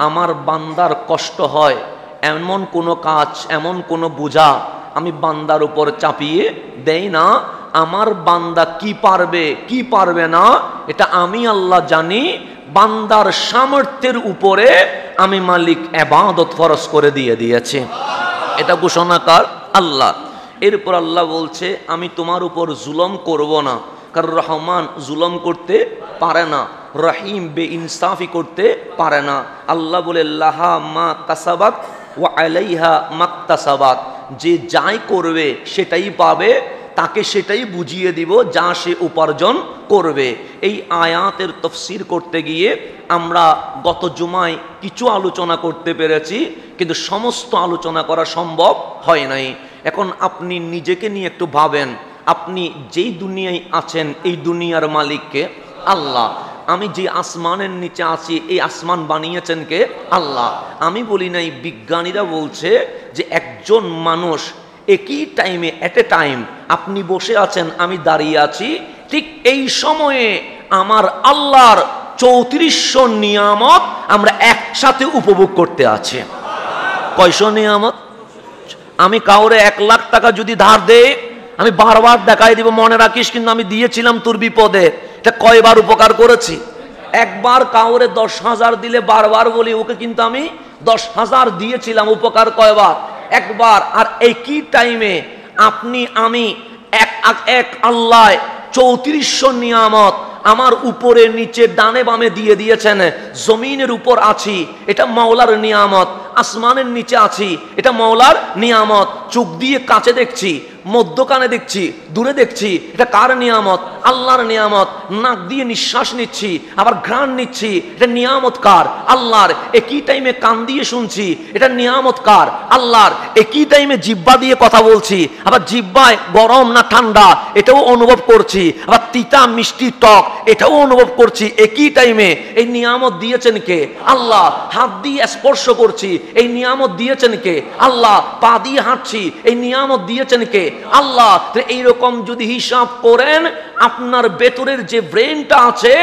আমার বান্দার কষ্ট হয় এমন কোনো কাজ, এমন কোনো বোঝা আমি বান্দার উপর চাপিয়ে দেই না। আমার বান্দা কি পারবে কি পারবে না এটা আমি আল্লাহ জানি। বান্দার সামর্থ্যের উপরে আমি মালিক ইবাদত ফরজ করে দিয়েছি। এটা ঘোষণাকার আল্লাহ। এরপর আল্লাহ বলছে আমি তোমার উপর জুলম করব না, কারণ রহমান জুলম করতে পারে না, রহিম বেইনসাফি করতে পারে না। আল্লাহ বলে লাহা মা কাসাবাত ওয়া আলাইহা মাকতাসাবাত, যে যাই করবে সেটাই পাবে, তাকে সেটাই বুঝিয়ে দিব যা সে উপার্জন করবে। এই আয়াতের তাফসীর করতে গিয়ে আমরা গত জুমায় কিছু আলোচনা করতে পেরেছি, কিন্তু সমস্ত আলোচনা করা সম্ভব হয় নাই। এখন আপনি নিজেকে নিয়ে একটু ভাবেন, আপনি যেই দুনিয়ায় আছেন এই দুনিয়ার মালিককে আল্লাহ। আমি যে আসমানের নিচে আছি এই আসমান বানিয়েছেন কে? আল্লাহ। আমি বলি নাই, বিজ্ঞানীরা বলছে যে একজন মানুষ একই টাইমে এট এ টাইম আপনি বসে আছেন আমি দাঁড়িয়ে আছি, ঠিক এই সময়ে আমার আল্লাহর 3400 নিয়ামত আমরা একসাথে উপভোগ করতে আছি। কয়শো নিয়ামত? আমি কাউরে 1 লাখ টাকা যদি ধার দেই আমি বারবার দেখাই দিব, মনে রাখিস কিন্তু আমি দিয়েছিলাম তোর বিপদে। এটা কয়বার উপকার করেছি? একবার কাউরে 10,000 দিলে বারবার বলি ওকে কিন্তু আমি 10,000 দিয়েছিলাম। উপকার কয়বার? একবার। আর একই টাইমে আপনি আমি এক আল্লাহ 3400 নিয়ামত আমার উপরে নিচে ডানে বামে দিয়ে দিয়েছেন। জমিনের উপর আছি, এটা মাওলার নিয়ামত। আসমানের নিচে আছি, এটা মাওলার নিয়ামত। চোখ দিয়ে কাছে দেখছি, মধ্যখানে দেখছি, দূরে দেখছি, এটা কার নিয়ামত? আল্লাহর নিয়ামত। নাক দিয়ে নিঃশ্বাস নিচ্ছি, আবার ঘ্রাণ নিচ্ছি, এটা নিয়ামত কার? আল্লাহর। একই টাইমে কান দিয়ে শুনছি, এটা নিয়ামত কার? আল্লাহর। একই টাইমে জিহ্বা দিয়ে কথা বলছি, আবার জিহ্বায় গরম না ঠান্ডা এটাও অনুভব করছি, আবার তিতা মিষ্টি টক এটাও অনুভব করছি একই টাইমে। এই নিয়ামত দিয়েছেন কে? আল্লাহ। হাত দিয়ে স্পর্শ করছি, এই নিয়ামত দিয়েছেন কে? আল্লাহ। পা দিয়ে হাঁটছি, এই নিয়ামত দিয়েছেন কে? আল্লাহ। এইরকম যদি হিসাব করেন আপনার ভেতরের যে ব্রেনটা আছে,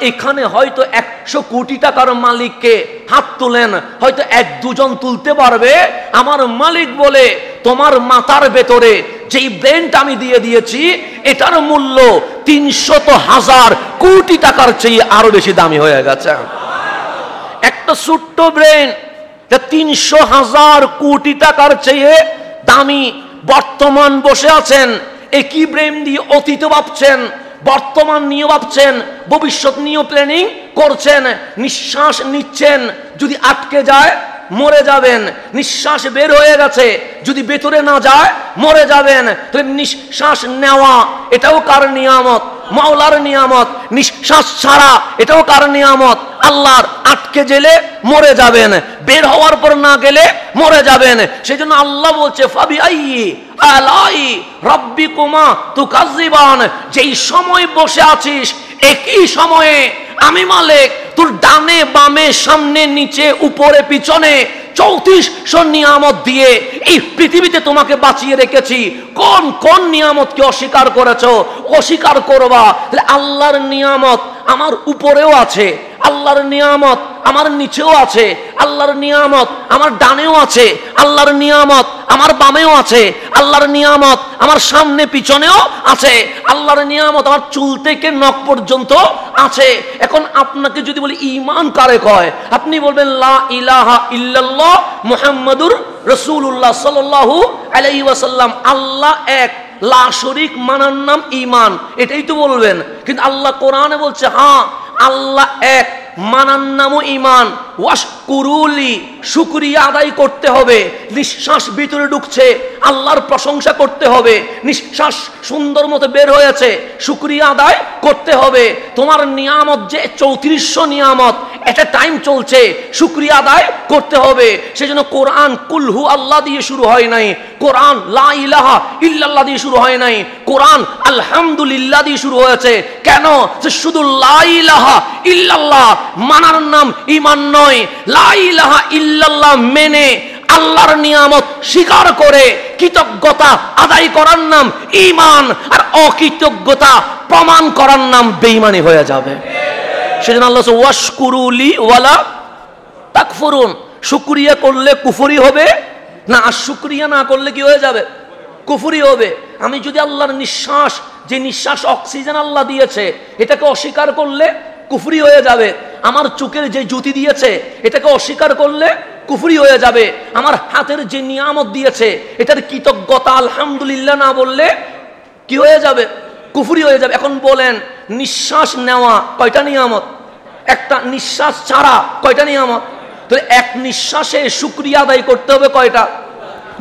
এখানে হয়তো 100 কোটি টাকার মালিককে হাত তুলেন, হয়তো 1-2 জন তুলতে পারবে। আমার মালিক বলে তোমার মাথার ভেতরে যেই ব্রেনটা আমি দিয়ে দিয়েছি এটার মূল্য 300,000 কোটি টাকার চেয়ে আরো বেশি দামি হয়ে গেছে। একটা ছোট্ট ব্রেন 300,000 কোটি টাকার চেয়ে দামি। বর্তমান বসে আছেন, একই ব্রেন দিয়ে অতীত ভাবছেন, বর্তমান নিয়ে ভাবছেন, ভবিষ্যৎ নিয়ে প্ল্যানিং করছেন। নিঃশ্বাস নিচ্ছেন, যদি আটকে যায় মরে যাবেন। নিঃশ্বাস বের হয়ে গেছে, যদি ভেতরে না যায় মরে যাবেন। তাহলে নিঃশ্বাস নেওয়া এটাও কার নিয়ামত? মাওলার নিয়ামত। নিঃশ্বাস ছাড়া এটাও কার নিয়ামত? আল্লাহর। আটকে গেলে মরে যাবেন, বের হওয়ার পর না গেলে মরে যাবেন। সেজন্য আল্লাহ বলছে ফাবিআইয়ি আলাই রাব্বিকুমা তুকাজ্জিবান। যেই সময় বসে আছিস একই সময়ে আমি মালিক তোর ডানে বামে সামনে নিচে উপরে পিছনে 3400 নিয়ামত দিয়ে এই পৃথিবীতে তোমাকে বাঁচিয়ে রেখেছি। কোন কোন নিয়ামতকে অস্বীকার করেছো? অস্বীকার করবা। তাহলে আল্লাহর নিয়ামত আমার উপরেও আছে, আল্লাহর নিয়ামত আমার নিচেও আছে, আল্লাহর নিয়ামত আমার ডানেও আছে, আল্লাহর নিয়ামত আমার বামেও আছে, আল্লাহর নিয়ামত আমার সামনে পিছনেও আছে, আল্লাহর নিয়ামত আমার চুল থেকে নখ পর্যন্ত আছে। এখন আপনাকে যদি বলি ঈমান কারে কয়, আপনি বলবেন লা ইলাহা ইল্লাল্লাহ মুহাম্মাদুর রাসূলুল্লাহ সাল্লাল্লাহু আলাইহি ওয়াসাল্লাম। আল্লাহ এক, লা শরীক মানার নাম ঈমান, এটাই তো বলবেন। কিন্তু আল্লাহ কোরআনে বলছে হ্যাঁ আল্লাহ এক মানার নামও ঈমান। ওয়াশকুরুলি, শুকরিয়া আদায় করতে হবে। নিঃশ্বাস ভিতরে ঢুকছে আল্লাহর প্রশংসা করতে হবে। নিঃশ্বাস সুন্দর মতো বের হয়েছে শুকরিয়া আদায় করতে হবে। তোমার নিয়ামত যে 3400 নিয়ামত একটা টাইম চলছে, শুকরিয়া আদায় করতে হবে। সেজন্য কোরআন কুলহু আল্লাহ দিয়ে শুরু হয় নাই, কোরআন লা ইলাহা ইল্লাল্লাহ দিয়ে শুরু হয় নাই, কোরআন আলহামদুলিল্লাহ দিয়ে শুরু হয়েছে। কেন? যে শুধু লা ইলাহা ইল্লাল্লাহ মানার নাম ঈমান নয়, লা ইলাহা ইল্লাল্লাহ মেনে আল্লাহর নিয়ামত স্বীকার করে কৃতজ্ঞতা আদায় করার নাম ঈমান, আর অকৃতজ্ঞতা প্রমাণ করার নাম বেঈমানি হয়ে যাবে। সেজন্য আল্লাহ ওয়াশকুরুলি ওয়ালা কুফরুন, শুকরিয়া করলে কুফরি হবে না, আর শুকরিয়া না করলে কি হয়ে যাবে? কুফরি হবে। আমি যদি আল্লাহর নিঃশ্বাস, যে নিঃশ্বাস অক্সিজেন আল্লাহ দিয়েছে, এটাকে অস্বীকার করলে কুফরি হয়ে যাবে। আমার চোখের যে জ্যোতি দিয়েছে, এটাকে অস্বীকার করলে কুফরি হয়ে যাবে। আমার হাতের যে নিয়ামত দিয়েছে, এটার কৃতজ্ঞতা আলহামদুলিল্লাহ না বললে কি হয়ে যাবে? কুফরি হয়ে যাবে। এখন বলেন, নিঃশ্বাস নেওয়া কয়টা নিয়ামত? একটা। নিঃশ্বাস ছাড়া কয়টা নিয়ামত? তো এক নিঃশ্বাসে শুকরিয়া আদায় করতে হবে কয়টা?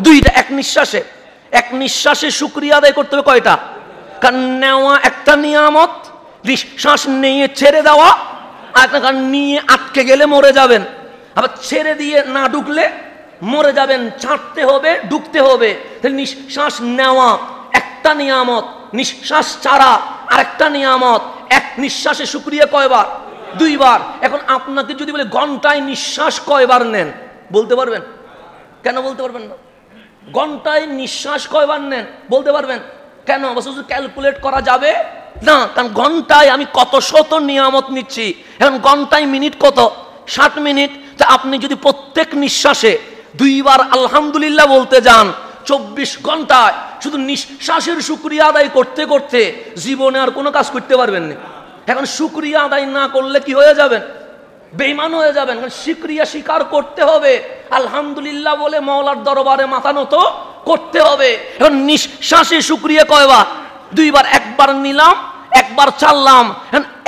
দুইটা। এক নিঃশ্বাসে শুকরিয়া আদায় করতে হবে কয়টা? কারণ নেওয়া একটা নিয়ামত, নিঃশ্বাস নিয়ে ছেড়ে দেওয়া আর একটা। কারণ নিয়ে আটকে গেলে মরে যাবেন, আবার ছেড়ে দিয়ে না ঢুকলে মরে যাবেন। ছাড়তে হবে, ঢুকতে হবে। নিঃশ্বাস নেওয়া একটা নিয়ামত, নিঃশ্বাস ছাড়া আরেকটা নিয়ামত। এক নিঃশ্বাসে শুকরিয়া কয়বার? দুইবার। এখন আপনাকে যদি বলে ঘন্টায় নিঃশ্বাস কয়বার নেন, বলতে পারবেন? কেন বলতে পারবেন না? ঘন্টায় নিঃশ্বাস কয়বার নেন বলতে পারবেন? কেন? শুধু ক্যালকুলেট করা যাবে না, কারণ ঘন্টায় আমি কত শত নিয়ামত নিচ্ছি। এখন ঘন্টায় মিনিট কত? 60 মিনিট। তা আপনি যদি প্রত্যেক নিঃশ্বাসে দুইবার আলহামদুলিল্লাহ বলতে যান, 24 ঘন্টায় শুধু নিঃশ্বাসের শুকরিয়া আদায় করতে করতে জীবনে আর কোনো কাজ করতে পারবেন না। এখন শুকরিয়া আদায় না করলে কি হয়ে যাবেন? বেঈমান হয়ে যাবেন। শুকরিয়া স্বীকার করতে হবে, আলহামদুলিল্লাহ বলে মাওলার দরবারে মাথা নত করতে হবে। এখন নিঃশ্বাসে শুকরিয়া কয়বার? দুইবার। একবার নিলাম, একবার ছাড়লাম।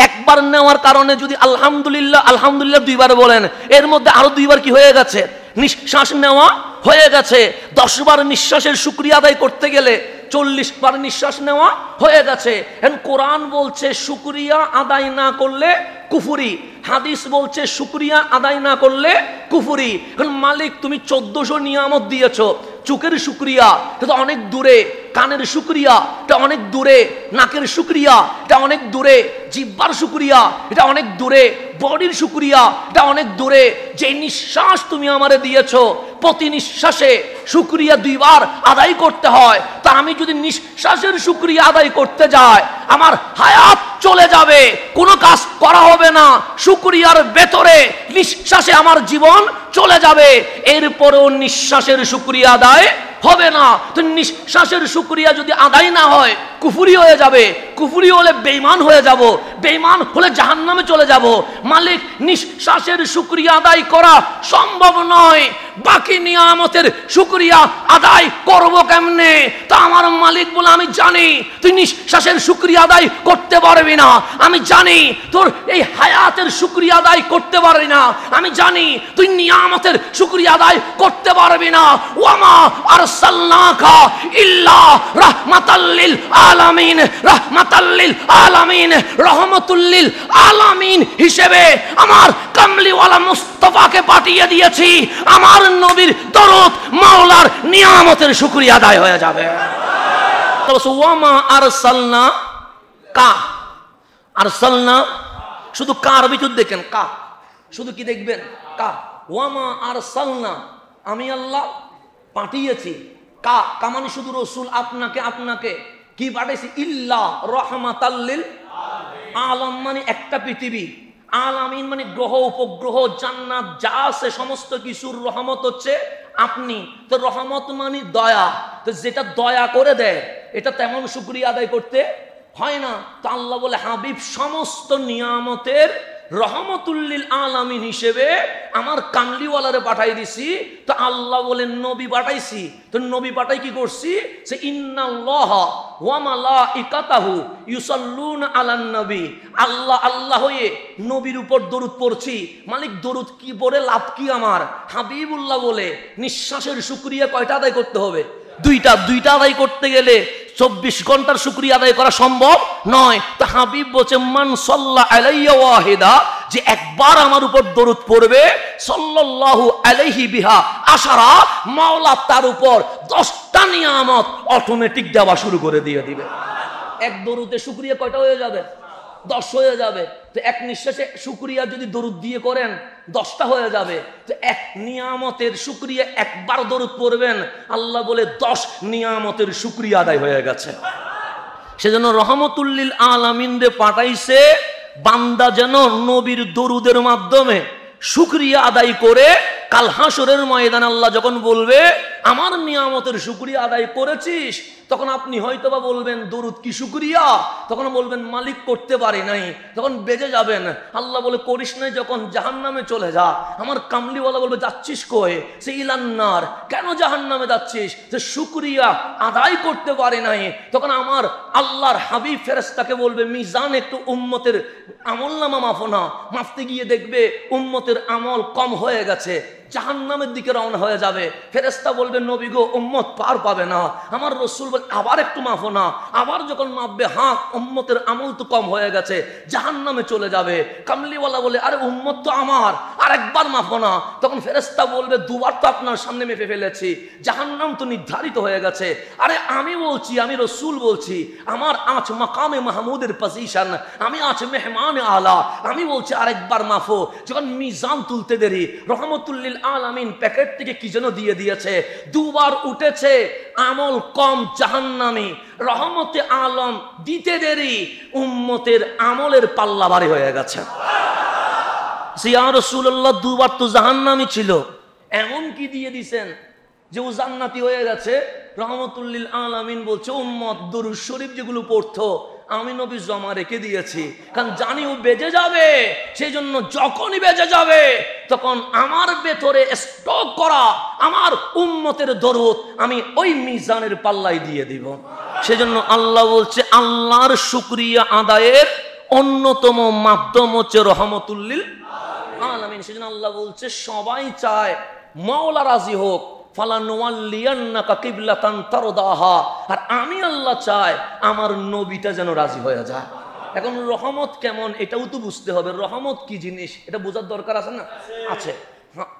একবার নেওয়ার কারণে যদি আলহামদুলিল্লাহ আলহামদুলিল্লাহ দুইবার বলেন, এর মধ্যে আরো দুইবার কি হয়ে গেছে? নিঃশ্বাস নেওয়া হয়ে গেছে। 10 বার নিঃশ্বাসের শুকরিয়া আদায় করতে গেলে 40 বার নিঃশ্বাস নেওয়া হয়ে গেছে। এখন কোরআন বলছে শুকরিয়া আদায় না করলে কুফরি, হাদিস বলছে শুকরিয়া আদায় না করলে কুফরি। এখন মালিক তুমি 1400 নিয়ামত দিয়েছো, চোখের শুকরিয়া এটা অনেক দূরে, কানের শুকরিয়া এটা অনেক দূরে, নাকের শুকরিয়া এটা অনেক দূরে, জিহ্বার শুকরিয়া এটা অনেক দূরে, বডির শুকরিয়া এটা অনেক দূরে। যে নিঃশ্বাস তুমি আমারে দিয়েছো, প্রতি নিঃশ্বাসে শুকরিয়া দুইবার আদায় করতে হয়। তা আমি যদি নিঃশ্বাসের শুকরিয়া আদায় করতে যাই, আমার হায়াত চলে যাবে, কোনো কাজ করা হবে না। শুকরিয়ার ভেতরে নিঃশ্বাসে আমার জীবন চলে যাবে, এরপরেও নিঃশ্বাসের শুকরিয়া আদায় হবে না। তো নিঃশ্বাসের শুকরিয়া যদি আদায় না হয়, কুফরি হয়ে যাবে। কুফরি হলে বেঈমান হয়ে যাব, বেঈমান হলে জাহান্নামে চলে যাব। মালিক নিঃশ্বাসের শুকরিয়া আদায় করা সম্ভব নয়, বাকি নিয়ামতের শুকরিয়া আদায় করব কেমনে? তা আমার মালিক বলে, আমি জানি তুই নিঃশ্বাসের শুকরিয়া আদায় করতে পারবি না, আমি জানি তোর এই হায়াতের শুকরিয়া আদায় করতে পারবি না, আমি জানি তুই নিয়ামতের শুকরিয়া আদায় করতে পারবি না। ওয়ামা আরসালনাকা ইল্লা রাহমাতাল লিল আলামিন, রাহমাতাল লিল আলামিন, রহমাতুল লিল আলামিন হিসেবে আমার কামলিওয়ালা মুস্তাফাকে পাঠিয়ে দিয়েছি। আমার নবীর দরুদ মাওলার নিয়ামতের শুকরিয়া আদায় হয়ে যাবে। ওয়ামা আরসালনা কা, আরসালনা শুধু কার ভিতর দেখেন, কা শুধু কি দেখবেন? কা। ওয়ামা আরসালনা আমি আল্লাহ পাঠিয়েছি, কা কা মানে শুধু রসুল আপনাকে, আপনাকে কি পাঠিয়েছি? ইল্লা রাহমাতাল লিল আলামিন মানে একটা পৃথিবী, আলামিন মানে গ্রহ উপগ্রহ জান্নাত যা আছে সমস্ত কিছুর রহমত হচ্ছে আপনি। তো রহমত মানে দয়া, তো যেটা দয়া করে দেয় এটা তেমন শুকরিয়া আদায় করতে হয় না। তো আল্লাহ বলে হাবিব সমস্ত নিয়ামতের রহমতুল্লিল আলামিন হিসেবে আমার কামলিওয়ালারে পাঠাই দিছি। তো আল্লাহ বলেন নবী পাঠাইছি, তো নবী পাঠাই কি করছি? সে ইন্নাল্লাহা ওয়া মালাইকাতাহু ইউসাল্লুনা আলান নবী, আল্লাহ আল্লাহ হয়ে নবীর উপর দরুদ পড়ছি। মালিক দরুদ কি পড়ে লাভ কি আমার? হাবিবুল্লাহ বলে নিঃশ্বাসের শুকরিয়া কয়টা আদায় করতে হবে? দুইটা। দুইটা আদায় করতে গেলে 24 ঘন্টার শুকরিয়া আদায় করা সম্ভব নয়। তা হাবিব বলছে মান সাল্লা আলাইয়া ওয়াহিদা, যে একবার আমার উপর দরুদ পড়বে, সাল্লাল্লাহু আলাইহি বিহা আশারা, মাওলা তার উপর 10টা নিয়ামত অটোমেটিক দেওয়া শুরু করে দিবে। এক দরুদে শুকরিয়া কয়টা হয়ে যাবে? 10 হয়ে যাবে। তো এক নিঃশ্বাসে শুকরিয়া যদি দরুদ দিয়ে করেন 10টা হয়ে যাবে। তো এক নিয়ামতের শুকরিয়া একবার দরুদ পড়বেন, আল্লাহ বলে 10 নিয়ামতের শুকরিয়া আদায় হয়ে গেছে। সেজন্য রহমতুল্লিল আলামিন রে পাঠাইছে বান্দা যেন নবীর দরুদের মাধ্যমে শুকরিয়া আদায় করে কাল হাসরের ময়দানে আল্লাহ যখন বলবে আমার নিয়ামতের শুকরিয়া আদায় করেছিস, তখন আপনি হয়তোবা বলবেন দরুদ কি শুকরিয়া, তখন বলবেন মালিক করতে পারে নাই, তখন বেজে যাবেন। আল্লাহ বলে করিস নাই যখন জাহান্নামে চলে যা। আমার কামলিওয়ালা বলবে যাচ্ছিস কই? সে ইলান্নার। কেন জাহান্নামে যাচ্ছিস? যে শুকরিয়া আদায় করতে পারে নাই। তখন আমার আল্লাহর হাবিব ফেরেশতাকে বলবে মিজান একটু উম্মতের আমলনামা মাফো না, মাফতে গিয়ে দেখবে উম্মতের আমল কম হয়ে গেছে, জাহান্নামের দিকে রওনা হয়ে যাবে। ফেরেশতা বলবে নবী গো উম্মত পার পাবে না। আমার রাসূল বলে আবার একটু মাফো না। আবার যখন মাপবে হ্যাঁ উম্মতের আমল তো কম হয়ে গেছে, জাহান্নামে চলে যাবে। কামলিওয়ালা বলে আরে উম্মত তো আমার, আরেকবার মাফো না। তখন ফেরেশতা বলবে দুবার তো আপনার সামনে মেপে ফেলেছি, জাহান্নাম তো নির্ধারিত হয়ে গেছে। আরে আমি বলছি, আমি রাসূল বলছি, আমার আজ মাকামে মাহমুদের পজিশন, আমি আজ মেহমান আলা, আমি বলছি আরেকবার মাফো। যখন মিজান তুলতে দেরি, রহমতুল্লিল আলামিন প্যাকেট থেকে কি যেন দিয়ে দিয়েছে, দুবার উঠেছে, আমল কম জাহান্নামী, রহমতে আলম দিতে দেরি, উম্মতের আমলের পাল্লা ভারী হয়ে গেছে। ইয়া রাসূলুল্লাহ দুবার তো জাহান্নামী ছিল, এমন কি দিয়ে দিছেন যে ও জান্নাতি হয়ে গেছে। রহমতুল্লিল আলামিন বলছে উম্মত দরুদ শরীফ যেগুলো পড়তো আমি নবী জমা রেখে দিয়েছি, কারণ জানি ও বেজে যাবে, সেই জন্য যখনই বেজে যাবে তখন আমার ভেতরে স্টক করা আমার উম্মতের দরুদ আমি ওই মিজানের পাল্লাই দিয়ে দিব। সেজন্য আল্লাহ বলছে আল্লাহর শুকরিয়া আদায়ের অন্যতম মাধ্যম হচ্ছে রহমতুল্লিল আলামিন। সেজন্য আল্লাহ বলছে সবাই চায় মাওলা রাজি হোক, আর আমি আল্লাহ চাই আমার নবীটা যেন রাজি হয়ে যায়। এখন রহমত কেমন এটাও তো বুঝতে হবে, রহমত কি জিনিস এটা বোঝার দরকার আছে না? আছে।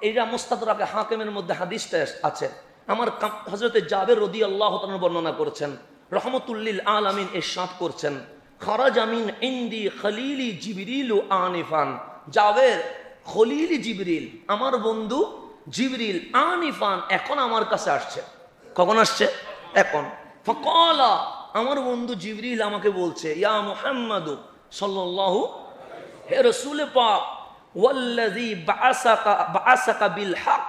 এইটা মুস্তাদরাক হাকিমের মধ্যে হাদিসটা আছে। আমার হযরতে জাবের রাদিয়াল্লাহু তাআলা বর্ণনা করেছেন, রহমতুল্লিল আলামিন ইরশাদ করছেন খারাজা মিন ইনদি খলিলি জিবরিল আনিফান। জাবের খলিলি জিবরিল, আমার বন্ধু জিবরিল আনিফান এখন আমার কাছে আসছে। কখন আসছে? এখন। ফাকালা, আমার বন্ধু জিবরিল আমাকে বলছে ইয়া মুহাম্মাদু সাল্লাল্লাহু, হে রাসূল পাক, ওয়াল্লাযী বাআসাকা বিল হক,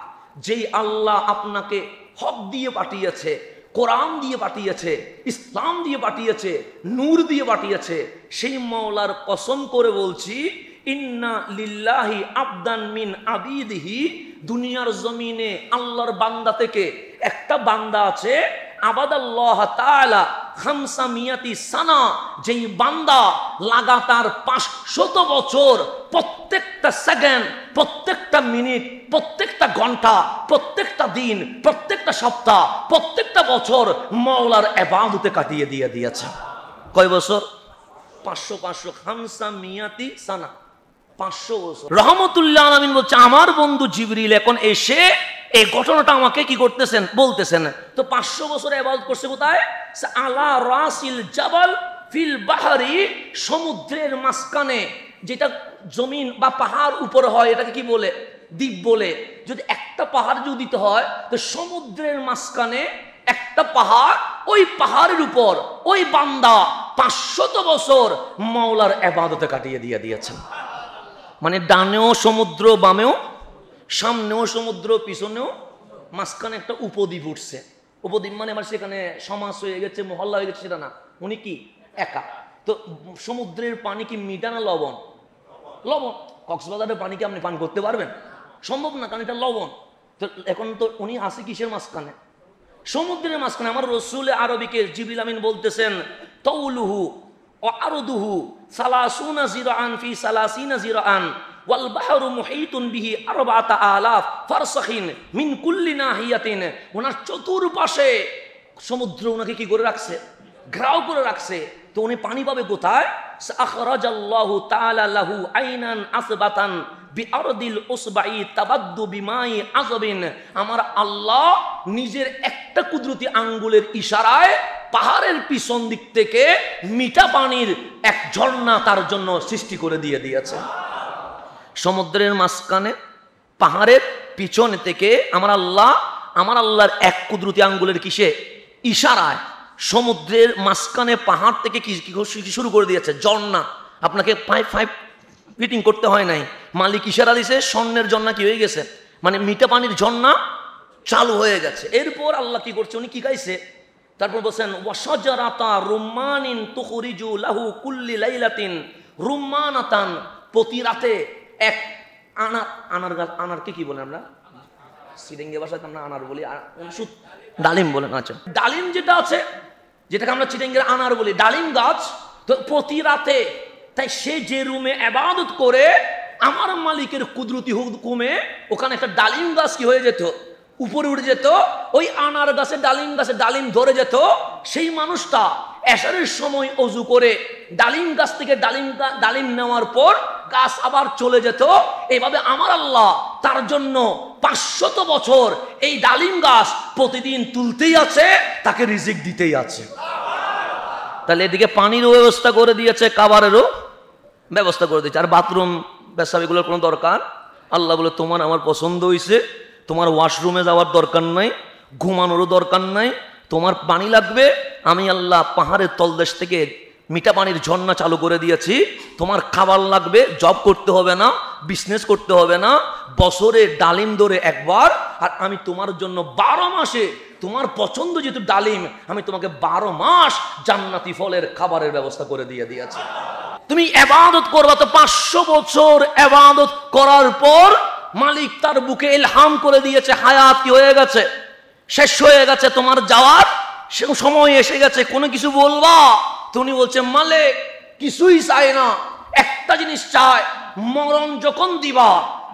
যেই আল্লাহ আপনাকে হক দিয়ে পাঠিয়েছে, কোরআন দিয়ে পাঠিয়েছে, ইসলাম দিয়ে পাঠিয়েছে, নূর দিয়ে পাঠিয়েছে, সেই মাওলার কসম করে বলছি ইন্না লিল্লাহি আবদান মিন আবিদিহি, দুনিয়ার জমিনে আল্লাহর বান্দা থেকে একটা বান্দা আছে আবাদাল্লাহ তাআলা খামসা মিয়াতি সানা, যেই বান্দা লাগাতার 500 বছর প্রত্যেকটা সেকেন্ড, প্রত্যেকটা মিনিট, প্রত্যেকটা ঘন্টা, প্রত্যেকটা দিন, প্রত্যেকটা সপ্তাহ, প্রত্যেকটা বছর মাওলার ইবাদতে কাটিয়ে দিয়ে দিয়েছে। কয় বছর? 500 খামসা মিয়াতি সানা, 500 বছর। রহমতুল্লাহ আলামিন বলছে আমার বন্ধু জিবরিল এখন এসে এই ঘটনাটা আমাকে কি করতেছেন বলতেছেন। তো 500 বছর ইবাদত করছে কোথায়? আলা রাসিল জাবাল ফিল বাহরি, সমুদ্রের মাঝখানে, যেটা জমিন বা পাহাড় উপরে হয় এটাকে কি বলে? দ্বীপ বলে। যদি একটা পাহাড় যদি দিতে হয় তো সমুদ্রের মাঝখানে একটা পাহাড়, ওই পাহাড়ের উপর ওই বান্দা 500 বছর মাওলার ইবাদতে কাটিয়ে দিয়ে দিয়েছেন। মানে ডানেও সমুদ্র, বামেও, সামনেও সমুদ্র, পিছনেও, মাঝখানে একটা উপদ্বীপ উঠছে। উপদ্বীপ মানে আমার সেখানে সমাজ হয়ে গেছে, মহল্লা হয়ে গেছে, সেটা না, উনি কি একা। তো সমুদ্রের পানি কি মিঠা না লবণ? লবণ। কক্সবাজারের পানি কি আপনি পান করতে পারবেন? সম্ভব না, কারণ এটা লবণ। তো এখন তো উনি আসে কিসের মাঝখানে? সমুদ্রের মাঝখানে। আমার রাসূল আরবিকে জিবরিল আমিন বলতেছেন তাউলুহু ওয়া আরদুহু সালাসুনা জিরাআন ফি সালাসিনা জিরাআন ওয়াল বাহরু মুহিতুন বিহি 4000 ফারসাখিন মিন কুল্লি নাহিয়াতিন। ওনার চতুর্পাশে সমুদ্র ওনাকে কি করে রাখছে? ঘেরাও করে রাখছে। তো উনি পানি পাবে কোথায়? আখরাজাল্লাহু তাআলা লাহু আইনান আসবাতান বিআরদিল উসবাই তাবাদ্দু বিমাই আযবিন। আমার আল্লাহ নিজের একটা কুদরতি আঙ্গুলের ইশারায় পাহাড়ের পিছন দিক থেকে মিঠা পানির এক ঝর্ণা তার জন্য সৃষ্টি করে দিয়ে দিয়েছে। সমুদ্রের মাঝখানে পাহাড়ের পিছন থেকে আমার আল্লাহর এক কুদরতি আঙ্গুলের কিসে? ইশারায় সমুদ্রের মাঝখানে পাহাড় থেকে কি শুরু করে দিয়েছে? ঝর্ণা। আপনাকে ফিটিং করতে হয় নাই, মালিক ইশারা দিছে, স্বর্ণের ঝর্ণা কি হয়ে গেছে, মানে মিঠা পানির ঝর্ণা চালু হয়ে গেছে। এরপর আল্লাহ কি করছে, উনি কি গাইছে, তারপর বলছেন ওয়াশাজারাতা রুম্মানিন তুখরিজু লাহু কুল্লি লাইলাতিন রুম্মানাতান, প্রতি রাতে এক আনার, আনার গাছ, আনারকে কি বলেন আমরা চিটাঙ্গি ভাষায় আমরা আনার বলি, ডালিম বলেন, আচ্ছা ডালিম যেটা আছে, যেটাকে আমরা চিটাঙ্গির আনার বলি, ডালিম গাছ, তো প্রতি রাতে, তাই সে যে রুমে ইবাদত করে আমার মালিকের কুদরতি হুকুমে ওখানে একটা ডালিম গাছ কি হয়ে যেত, উপরে উঠে যেত, ওই আনার গাছে ডালিম ধরে যেত। সেই মানুষটা এশারের সময় অজু করে ডালিম গাছ থেকে ডালিম নেওয়ার পর গাছ আবার চলে যেত। এইভাবে আমার আল্লাহ তার জন্য 500 বছর এই ডালিম গাছ প্রতিদিন তুলতেই আছে, তাকে রিজিক দিতেই আছে। তাহলে এদিকে পানিরও ব্যবস্থা করে দিয়েছে, খাবারেরও ব্যবস্থা করে দিয়েছে, আর বাথরুম পেশাবগুলোর কোনো দরকার, আল্লাহ বলে তোমার আমার পছন্দ হয়েছে, তোমার ওয়াশরুমে যাওয়ার দরকার নাই, ঘুমানোরও দরকার নাই, তোমার পানি লাগবে, আমি আল্লাহ পাহাড়ের তলদেশ থেকে মিঠা পানির ঝর্ণা চালু করে দিয়েছি, তোমার খাবার লাগবে, জব করতে হবে না, বিজনেস করতে হবে না, বছরে ডালিম ধরে একবার, আর আমি তোমার জন্য 12 মাসে তোমার পছন্দ যেহেতু ডালিম, আমি তোমাকে 12 মাস জান্নাতি ফলের খাবারের ব্যবস্থা করে দিয়েছি। তুমি ইবাদত করবা, তো 500 বছর ইবাদত করার পর মালিক তার বুকে ইলহাম করে দিয়েছে, হায়াত কি হয়ে গেছে, শেষ হয়ে গেছে, তোমার যাওয়ার সময় এসে গেছে, কোনো কিছু বলবা, তুমি বলছে মালিক কিছুই চাই না, একটা জিনিস চাই, মরণ যখন দিবা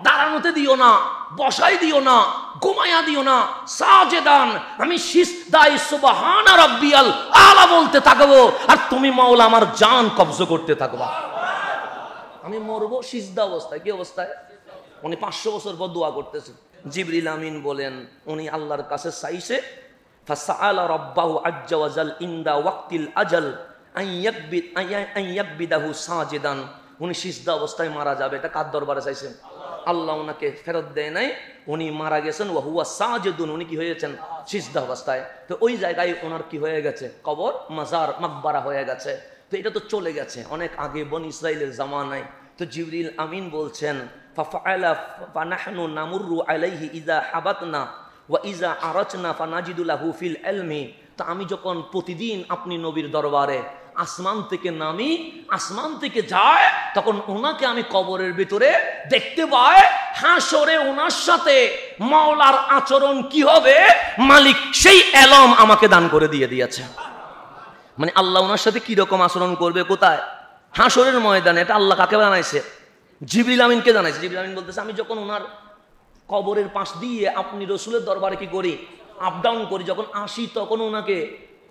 দাঁড়ানোতে দিও না, বসাই দিও না, ঘুমায়া দিও না, সাজেদান আমি সিজদায়ে সুবহানা রাব্বিয়াল আলা বলতে থাকবো, আর তুমি মাওলা আমার জান কবজা করতে থাকবা। আমি মরবো সিজদা অবস্থায়, কি অবস্থায়, উনি 500 বছর পর দোয়া করতেছেন। জিবরিল আমিন বলেন উনি আল্লাহর কাছে চাইছে, ফাসাআলা রাব্বাহু আজ্জা ওয়া জাল ইনদা ওয়াক্তিল আজাল আন ইয়াকবিদাহু সাজিদান, উনি সিজদা অবস্থায় মারা যাবে, এটা কার দরবারে চাইছেন, আল্লাহ ওনাকে ফেরত দেয় নাই, উনি মারা গেছেন ওয়া হুয়া সাজিদুন, উনি কি হয়েছেন, সিজদা অবস্থায়। তো ওই জায়গায় ওনার কি হয়ে গেছে, কবর, মাজার, মাকবারা হয়ে গেছে। তো এটা তো চলে গেছে অনেক আগে বনি ইসরাইলের জামানায়। তো জিবরিল আমিন বলছেন ফাফআলা ফানাহনু নামুরু আলাইহি ইযা হাবাতনা ওয়া ইযা আরাচনা ফানাজিদু লাহু ফিল ইলমি, তো আমি যখন প্রতিদিন আপনি নবীর দরবারে আসমান থেকে নামি, আসমান থেকে যায়, তখন ওনাকে আমি কবরের ভিতরে দেখতে পাই, হাসরে ওনার সাথে মাওলার আচরণ কি হবে, মালিক সেই এলম আমাকে দান করে দিয়েছে। মানে আল্লাহ ওনার সাথে কি রকম আচরণ করবে, কোথায়, হাসরের ময়দানে। এটা আল্লাহ কাকে জানাইছে, জিবরিল আমিনকে জানাইছে। জিবরিল আমিন বলতেছে আমি যখন ওনার কবরের পাশ দিয়ে আপনি রসুলের দরবারে কি করি, আপ ডাউন করি, যখন আসি তখন ওনাকে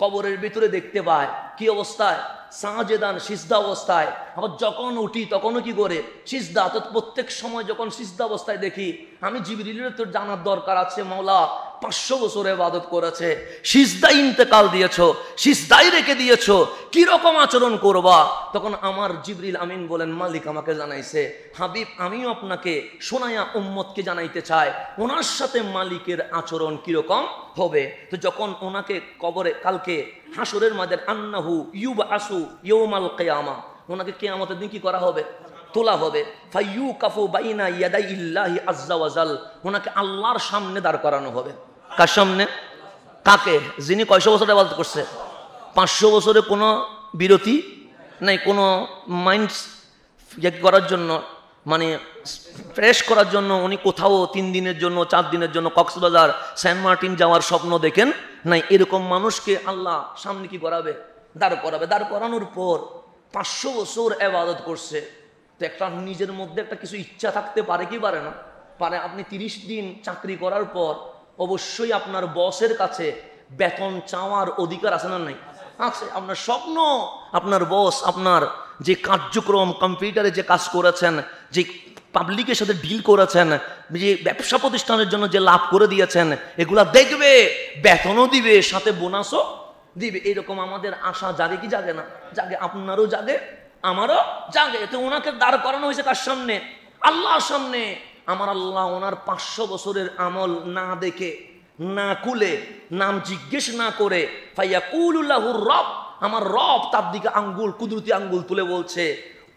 কবরের ভিতরে দেখতে পায় কি অবস্থায়, সাজেদান সিজদা অবস্থায়। আবার যখন উঠি তখনও কি করে, সিজদা। তো প্রত্যেক সময় যখন সিজদা অবস্থায় দেখি, আমি জিবরিলের তো জানার দরকার আছে, মাওলা 500 বছর ইবাদত করেছে, সিজদায় ইন্তেকাল দিয়েছো, সিজদায় রেখে দিয়েছো, কি রকম আচরণ করবা। তখন আমার জিবরিল আমিন বলেন মালিক আমাকে জানাইছে, হাবিব আমিও আপনাকে শোনায়া উম্মতকে জানাইতে চাই ওনার সাথে মালিকের আচরণ কিরকম হবে। তো যখন ওনাকে কবরে কালকে হাসরের মাঝে আন্নাহু ইউবআসু ইয়াউমাল কিয়ামা, ওনাকে কিয়ামতের দিন কি করা হবে, তোলা হবে। ফাইয়ুকাফু বাইনা ইয়াদাইল্লাহি আযজা ওয়া জাল, ওনাকে আল্লাহর সামনে দাঁড় করানো হবে। কার সামনে, কাকে, যিনি কয়শো বছর ইবাদত করছে, 500 বছরে কোনো বিরতি নাই, কোনো মাইন্ড করার জন্য, মানে ফ্রেশ করার জন্য উনি কোথাও 3 দিনের জন্য 4 দিনের জন্য কক্সবাজার, সেন্ট মার্টিন যাওয়ার স্বপ্ন দেখেন নাই। এরকম মানুষকে আল্লাহ সামনে কি করাবে, দাঁড় করাবে। দাঁড় করানোর পর 500 বছর ইবাদত করছে, তো একটা নিজের মধ্যে একটা কিছু ইচ্ছা থাকতে পারে কি পারে না, পারে। আপনি 30 দিন চাকরি করার পর অবশ্যই আপনার বসের কাছে বেতন চাওয়ার অধিকার আছে না নাই, আছে। আপনার স্বপ্ন, আপনার বস আপনার যে কার্যক্রম, কম্পিউটারে যে কাজ করেছেন, যে পাবলিকের সাথে ডিল করেছেন, যে ব্যবসা প্রতিষ্ঠানের জন্য যে লাভ করে দিয়েছেন, এগুলা দেখবে, বেতনও দিবে, সাথে বোনাসও দিবে। এরকম আমাদের আশা জাগে কি জাগে না, জাগে। আপনারও জাগে, আমারও জাগে। তো ওনাকে দাঁড় করানো হয়েছে কার সামনে, আল্লাহর সামনে। আমার আল্লাহ ওনার 500 বছরের আমল না দেখে, না কুলে, নাম জিজ্ঞেস না করে, ফাইয়াকুলু লাহুর রব, আমার রব তার দিকে আঙ্গুল, কুদরতি আঙ্গুল তুলে বলছে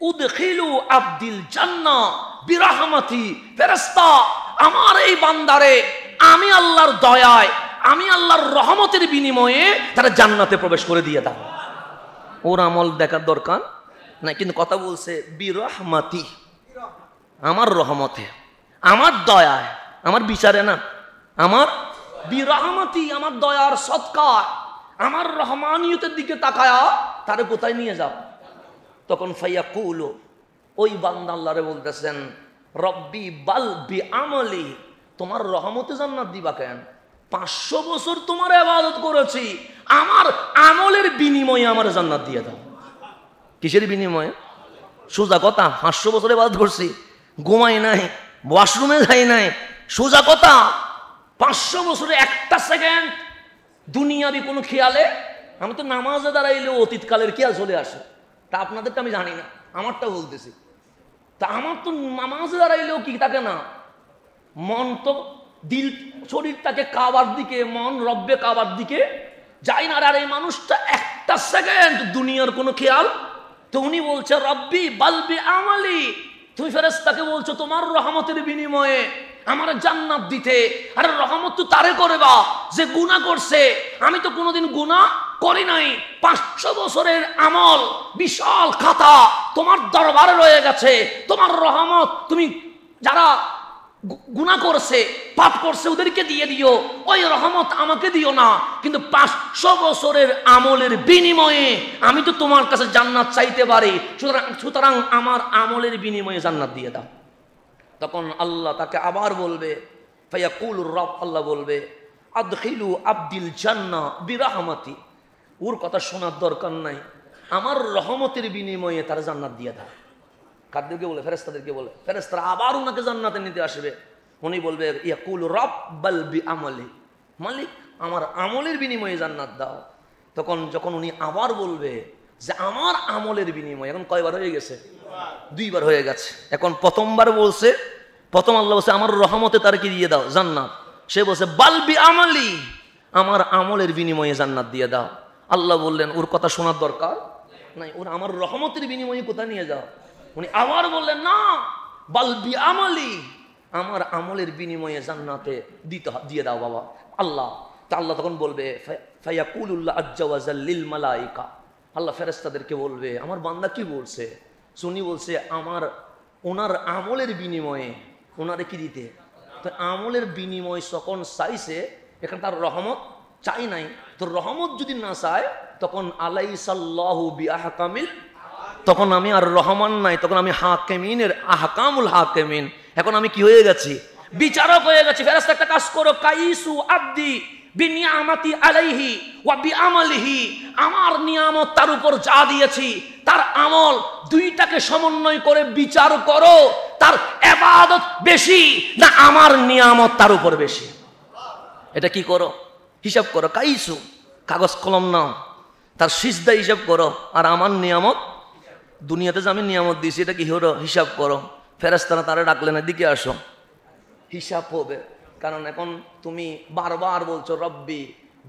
উদখিলু আব্দিল জান্নাহ বিরাহমাতি, ফেরেশতা আমার এই বান্দারে আমি আল্লাহর দয়ায়, আমি আল্লাহর রহমতের বিনিময়ে তারা জান্নাতে প্রবেশ করে দিয়ে দাও। ওর আমল দেখার দরকার না, কিন্তু কথা বলছে বিরাহমাতি, আমার রহমতে, আমার দয়ায়, আমার বিচারে না, আমার বিরাহমাতি, আমার দয়ার সৎকার, আমার রহমানিয়তের দিকে তাকায়া তারে কোথায় নিয়ে যাও। তখন ফায়াকুলু, ওই বান্দা আল্লাহরে বলতেছেন রব্বি বাল বি আমলি, তোমার রহমতে জান্নাত দিবা কেন? 500 বছর তোমার ইবাদত করেছি, আমার আমলের বিনিময়ে আমার জান্নাত দিয়ে দাও। কিসের বিনিময়ে? সোজা কথা, 500 বছর ইবাদত করছি, ঘুমাই নাই, ওয়াশরুমে যাই নাই, সোজা কথা। 500 বছরে একটা সেকেন্ড দুনিয়াবি কোনো খেয়ালে, আমি তো নামাজে দাঁড়াইলেও অতীতকালের খেয়াল চলে আসে। তা আপনাদেরটা আমি জানি না, আমারটা বলতেছি। তা আমার তো নামাজে দাঁড়াইলেও কি থাকে না, মন তো দিল শরীর তাকে কাবার দিকে, মন রব্বে কাবার দিকে যাই না। আর এই মানুষটা একটা সেকেন্ড দুনিয়ার কোনো খেয়াল। তো উনি বলছে রব্বি বালবি আমালি, তুমি ফেরেশতাকে বলছো তোমার রহমতের বিনিময়ে আমার জান্নাত দিতে। আরে রহমত তো তারে করবা যে গুনাহ করছে, আমি তো কোনোদিন গুনাহ করি নাই। 500 বছরের আমল বিশাল খাতা তোমার দরবারে রয়ে গেছে, তোমার রহমত তুমি যারা গুনাহ করছে, পাপ করছে ওদেরকে দিয়ে দিও, ওই রহমত আমাকে দিও না। কিন্তু 500 বছরের আমলের বিনিময়ে আমি তো তোমার কাছে জান্নাত চাইতে পারি, সুতরাং আমার আমলের বিনিময়ে জান্নাত দিয়ে দাও। তখন আল্লাহ তাকে আবার বলবে ফায়াকুলুর রব, আল্লাহ বলবে আদখিলু আব্দিল জান্নাহ বিরাহমাতি, ওর কথা শোনার দরকার নাই, আমার রহমতের বিনিময়ে তার জান্নাত দিয়ে দাও। কাদেরকে বলে? ফেরেশতাদেরকে বলে। ফেরেশতারা আবার ওনাকে জান্নাতে নিতে আসবে। উনি বলবে ইয়াকুল রাব্বাল বিআমালি, মালিক আমার আমলের বিনিময়ে জান্নাত দাও। তখন যখন উনি আবার বলবে যে আমার আমলের বিনিময়ে, এখন কয়বার হয়ে গেছে? 2 বার হয়ে গেছে। এখন প্রথমবার বলছে, প্রথম আল্লাহ বলছে আমার রহমতে তার কি দিয়ে দাও? জান্নাত। সে বলছে বাল বিআমালি, আমার আমলের বিনিময়ে জান্নাত দিয়ে দাও। আল্লাহ বললেন ওর কথা শোনার দরকার নাই, ওর আমার রহমতের বিনিময়ে কোথায় নিয়ে যাও। উনি আবার বললেন না, বাল বিআমালি, আমার আমলের বিনিময়ে জান্নাতে দিয়ে দাও বাবা আল্লাহ। তা আল্লাহ তখন বলবে ফায়াকুলুল্লাহ আজ্জা ওয়া জাল লিল মালাইকা, আল্লাহ ফেরেশতাদেরকে বলবে আমার বান্দা কি বলছে? সুনি বলছে আমার ওনার আমলের বিনিময়ে ওনারে কি দিতে। তো আমলের বিনিময় যখন চাইছে, এখানে তার রহমত চাই নাই। তো রহমত যদি না চায় তখন আলাইসাল্লাহু বিআহকামিল, তখন আমি আর রহমান নাই, তখন আমি হাকিমিনের আহকামুল হাকিমিন, এখন আমি কি হয়ে গেছি? বিচারক হয়ে গেছি। ফেরেশতা একটা কাজ করো, কাইসু আব্দি বিনিয়ামাতি আলাইহি ওয়া বিআমালিহি, আমার নিয়ামত তার উপর যা দিয়েছি তার আমল, দুইটাকে সমন্বয় করে বিচার করো, তার ইবাদত বেশি না আমার নিয়ামত তার উপর বেশি। এটা কি করো? হিসাব করো। কাইসু, কাগজ কলম নাও, তার সিজদা হিসাব করো, আর আমার নিয়ামত দুনিয়াতে যে আমি নিয়ামত দিয়েছি এটা কি হলো হিসাব করো। ফেরেশতারা তারা ডাকলেন এদিকে আসো, হিসাব হবে। কারণ এখন তুমি বারবার বলছো রব্বি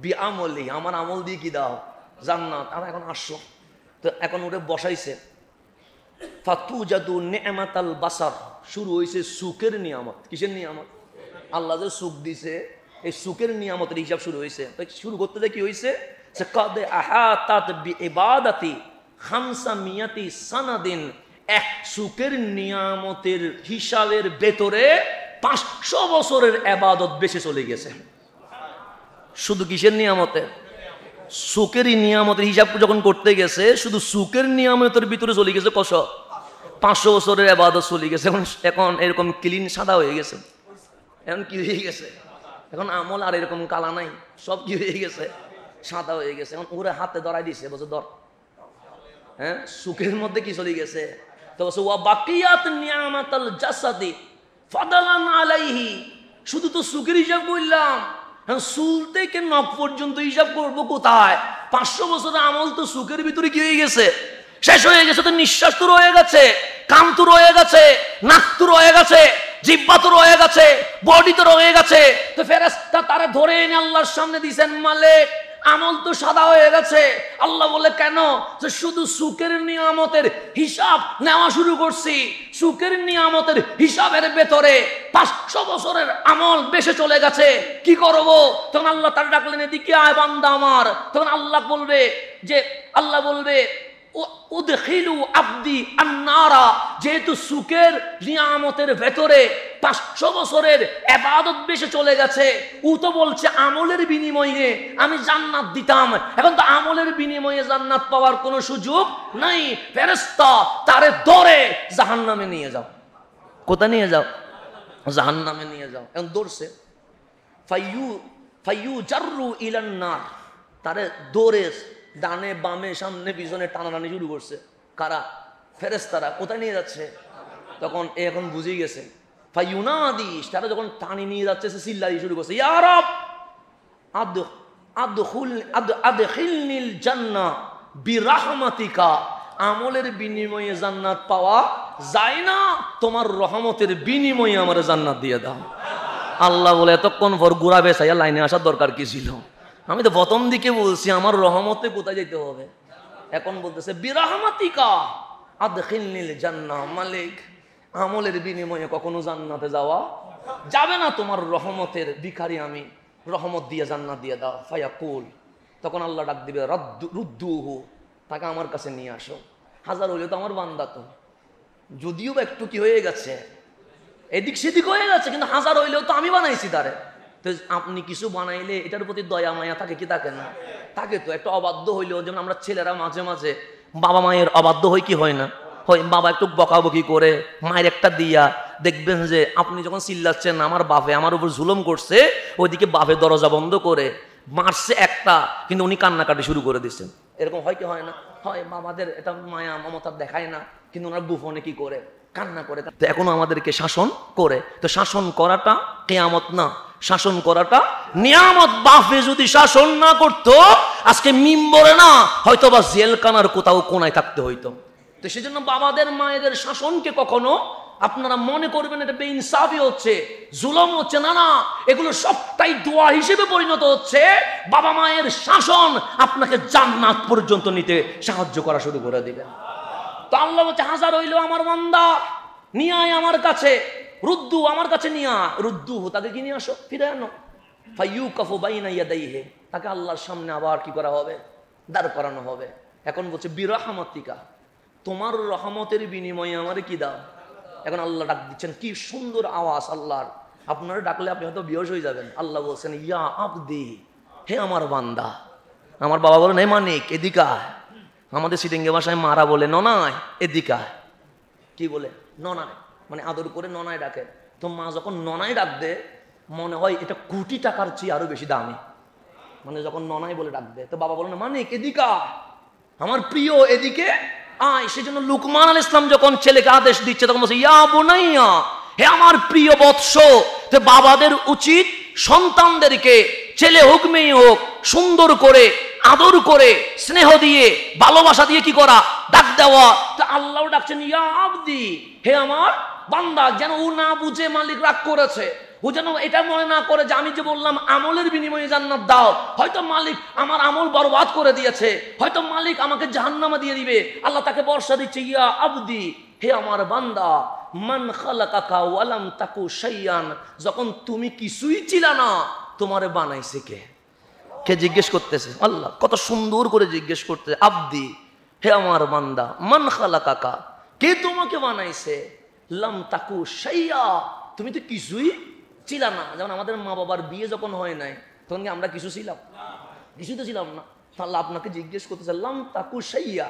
বিআমলি, আমার আমল দিয়ে কি দাও? জান্নাত। আর এখন আসো, তো এখন ওরে বসাইছে। ফাতুজাদু নি'মাতাল বাসার, শুরু হয়েছে সুখের নিয়ামত। কিসের নিয়ামত? আল্লাহ যে সুখ দিছে, এই সুখের নিয়ামতের হিসাব শুরু হয়েছে। শুরু করতে কি হয়েছে? সে কাদ আহাতাত বিইবাদাতি খামসা মিয়াতি সানাদিন, এক সুখের নিয়ামতের হিসাবের ভেতরে 500 বছরের ইবাদত বেশি চলে গেছে। শুধু কিসের নিয়ামতে? সুখেরই নিয়ামতের হিসাব যখন করতে গেছে, শুধু সুখের নিয়ামতের ভিতরে চলে গেছে কত? 500 বছরের ইবাদত চলে গেছে। এখন এরকম ক্লিন সাদা হয়ে গেছে। এখন কি হয়ে গেছে? এখন আমল আর এরকম কালা নাই, সব কি হয়ে গেছে? সাদা হয়ে গেছে। এখন ওরে হাতে ধরাই দিছে, বলছে ধর। হ্যাঁ, সুখের মধ্যে কি চলে গেছে? তো বলছে ওয়া বাকিয়াত নিয়ামাতাল জাসাদি ফাদালান আলাইহি, শুধু তো সুখের হিসাব বললাম, চুল থেকে নখ পর্যন্ত হিসাব করবো কোথায়? 500 বছরের আমল তো সুখের ভিতরে কি হয়ে গেছে? শেষ হয়ে গেছে। তো নিঃশ্বাস তো রয়ে গেছে, কান তো রয়ে গেছে, নাক তো রয়ে গেছে, জিহ্বা তো রয়ে গেছে, বডি তো রয়ে গেছে। তো ফেরেশতা তারা ধরে এনে আল্লাহর সামনে দিয়েছেন, মালিক আমল তো সাদা হয়ে গেছে। আল্লাহ বলে কেন? যে শুধু সুখের নিয়ামতের হিসাব নেওয়া শুরু করছি, সুখের নিয়ামতের হিসাবের ভেতরে 500 বছরের আমল বেশি চলে গেছে, কি করব? তখন আল্লাহ তার ডাকলেন, এদিকে আয় বান্দা আমার। তখন আল্লাহ বলবে যে, আল্লাহ বলবে উদখিলু আবদি আন্নারা, যেহেতু সুখের নিয়ামতের ভেতরে 500 বছরের ইবাদত বেশি চলে গেছে, ও তো বলছে আমলের বিনিময়ে আমি জান্নাত দিতাম, এখন তো আমলের বিনিময়ে জান্নাত পাওয়ার কোনো সুযোগ নাই। ফেরেশতা তারে ধরে জাহান্নামে নিয়ে যাও। কোথায় নিয়ে যাও? জাহান্নামে নিয়ে যাও। এখন দৌড়ছে, ফাইয়ু জাররু ইলান নার, তারে দৌড়ে ডানে বামে সামনে পিছনে টানাটানি শুরু করছে। কারা? ফেরেশতারা। কোথায় নিয়ে যাচ্ছে? তখন এখন বুঝে গেছে। ফাইয়ুনাদিস, তারা যখন টানি নিয়ে যাচ্ছে সে চিল্লাই শুরু করছে, ইয়া রব আদখিলনিল জান্নাহ বিরহমাতিকা, আমলের বিনিময়ে জান্নাত পাওয়া যায় না, তোমার রহমতের বিনিময়ে আমার জান্নাত দিয়ে দাও। আল্লাহ বলে, এতক্ষণ পর গুড়া বেসাইয়া লাইনে আসার দরকার কি ছিল? আমি তো প্রথম দিকে বলছি আমার রহমতে কোথায় যেতে হবে, এখন বলতেছে বিরহমাতিকা আদখিলনিল জান্নাহ। মালিক, আমলের বিনিময়ে কখনো জান্নাতে যাওয়া যাবে না, তোমার রহমতের ভিখারি আমি, রহমত দিয়ে জান্নাত দিয়ে দাও। ফায়াকুল, তখন আল্লাহ ডাক দিবে, রুদ্দুহু, তাকে আমার কাছে নিয়ে আসো। হাজার হইলে তো আমার বান্দা, তো যদিও বা একটু কি হয়ে গেছে, এদিক সেদিক হয়ে গেছে, কিন্তু হাজার হইলেও তো আমি বানাইছি তারে। তো আপনি কিছু বানাইলে এটার প্রতি দয়া মায়া থাকে কি থাকে না? থাকে তো। একটা অবাধ্য হইলেও, যেমন আমরা ছেলেরা মাঝে মাঝে বাবা মায়ের অবাধ্য হই কি হয় না? হয়। বাবা একটু বকাবকি করে মায়ের একটা দিয়া দেখবেন যে আপনি যখন চিল্লাচ্ছেন আমার বাপে আমার উপর জুলুম করছে, ওইদিকে বাপে দরজা বন্ধ করে মারছে একটা, কিন্তু উনি কান্নাকাটি শুরু করে দিচ্ছেন। এরকম হয় কি হয় না? হয়। বাবাদের এটা মায়া মমতা দেখায় না, কিন্তু ওনার গোপনে কি করে কান্না করে। তো এখনো আমাদেরকে শাসন করে। তো শাসন করাটা কিয়ামত না, শাসন করাটা নিয়ামত। বাপে যদি শাসন না করতো আজকে মিম্বরে না, হয়তো বা জেলখানার কোথাও কোনায় থাকতে হইতো। তো সেজন্য বাবাদের মায়েদের শাসনকে কখনো আপনারা মনে করবেন এটা বেইনসাফি হচ্ছে, জুলুম হচ্ছে, না না, এগুলো সবটাই দোয়া হিসেবে পরিণত হচ্ছে। বাবা মায়ের শাসন আপনাকে জান্নাত পর্যন্ত নিতে সাহায্য করা শুরু করে দিবেন। তো আল্লাহ বলছে, হাজার হইলেও আমার বান্দা নিয়ে আয় আমার কাছে, রুদ্দু, আমার কাছে নিয়ে আয়। রুদ্দু, তাকে কি নিয়ে আসো, ফিরে আনো। ফাইয়ুকাফু বাইনা ইয়াদাইহি, তাকে আল্লাহর সামনে আবার কি করা হবে? দাঁড় করানো হবে। এখন বলছে বিরহমাতিকা, তোমার রহমতের বিনিময়ে আমারে কি দাও? এখন আল্লাহ ডাক দিচ্ছেন, কি সুন্দর আওয়াজ আল্লাহর। আপনারা ডাকলে আপনি হয়তো বেহুশ হয়ে যাবেন। আল্লাহ বলছেন, ইয়া আবদি, হে আমার বান্দা। আমার বাবা বলেন, হে মানিক এদিকা। আমাদের সিটিঙ্গে ভাষায় মারা বলে ননায় এদিকা। কি বলে? ননায়, মানে আদর করে ননায় ডাকে। তো মা যখন ননায় ডাক দে, মনে হয় এটা কোটি টাকার চেয়ে আরো বেশি দামি। মানে যখন ননায় বলে ডাক দে, তো বাবা বলে, মানিক এদিকা, আমার প্রিয় এদিকে আয়। সেজন্য লুকমান আলাইহিস সালাম যখন ছেলেকে আদেশ দিচ্ছে, তখন বলছে, ইয়া বুনাইয়া, হে আমার প্রিয় বৎস। তো বাবাদের উচিত সন্তানদেরকে, ছেলে হোক মেয়ে হোক, সুন্দর করে আদর করে স্নেহ দিয়ে ভালোবাসা দিয়ে কি করা? ডাক দেওয়া। তো আল্লাহ ডাকছেন, ইয়া আবদি, হে আমার বান্দা। যেন ও না বুঝে মালিক রাগ করেছে, ও যেন এটা মনে না করে যে আমি যে বললাম আমলের বিনিময়ে জান্নাত দাও, হয়তো মালিক আমার আমল বরবাদ করে দিয়েছে, হয়তো মালিক আমাকে জাহান্নামে দিয়ে দিবে। আল্লাহ তাকে বর্ষা দিচ্ছে, ইয়া আবদি, হে আমার বান্দা, মান খালাকাকা ওয়ালাম তাকু শাইয়ান, যখন তুমি কিছুই ছিল না তোমারে বানাইছে কে? কে জিজ্ঞেস করতেছে? আল্লাহ। কত সুন্দর করে জিজ্ঞেস করতে, আবদি, হে আমার বান্দা, মান খালাকাকা, কে তোমাকে বানাইছে? লাম তাকু শাইয়া, তুমি তো কিছুই ছিল না। যেমন আমাদের মা বাবার বিয়ে যখন হয় নাই, তখন কি আমরা কিছু ছিলাম? কিছুই তো ছিলাম না। আল্লাহ আপনাকে জিজ্ঞেস করতেছে, লাম তাকু শাইয়া,